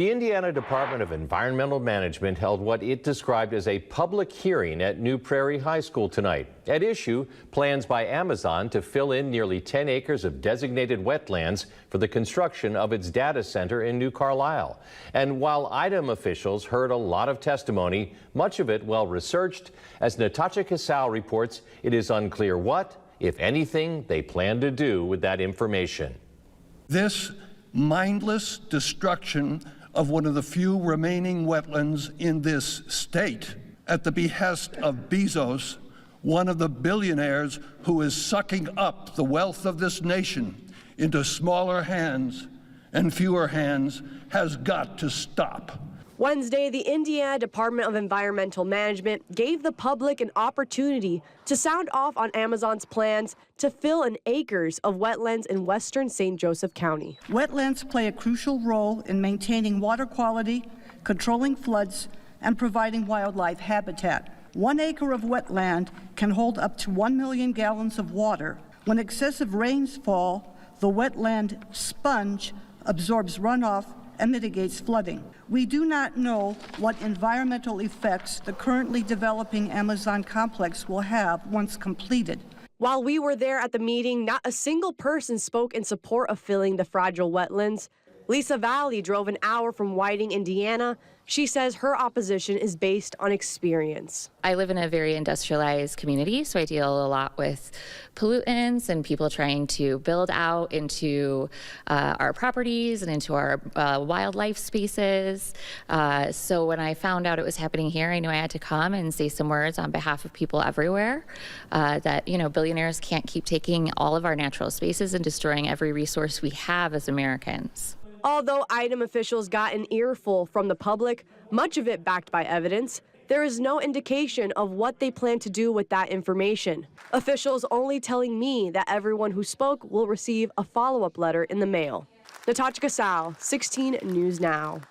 The Indiana Department of Environmental Management held what it described as a public hearing at New Prairie High School tonight. At issue, plans by Amazon to fill in nearly 10 acres of designated wetlands for the construction of its data center in New Carlisle. And while IDEM officials heard a lot of testimony, much of it well researched, as Natasha Casal reports, it is unclear what, if anything, they plan to do with that information. This mindless destruction of one of the few remaining wetlands in this state at the behest of Bezos, one of the billionaires who is sucking up the wealth of this nation into smaller hands and fewer hands, has got to stop. Wednesday, the Indiana Department of Environmental Management gave the public an opportunity to sound off on Amazon's plans to fill in acres of wetlands in western St. Joseph County. Wetlands play a crucial role in maintaining water quality, controlling floods, and providing wildlife habitat. 1 acre of wetland can hold up to 1 million gallons of water. When excessive rains fall, the wetland sponge absorbs runoff and mitigates flooding. We do not know what environmental effects the currently developing Amazon complex will have once completed. While we were there at the meeting, not a single person spoke in support of filling the fragile wetlands. Lisa Valley drove an hour from Whiting, Indiana. She says her opposition is based on experience. I live in a very industrialized community, so I deal a lot with pollutants and people trying to build out into our properties and into our wildlife spaces. So when I found out it was happening here, I knew I had to come and say some words on behalf of people everywhere that, billionaires can't keep taking all of our natural spaces and destroying every resource we have as Americans. Although IDEM officials got an earful from the public, much of it backed by evidence, there is no indication of what they plan to do with that information. Officials only telling me that everyone who spoke will receive a follow-up letter in the mail. Natasha Casal, 16 News Now.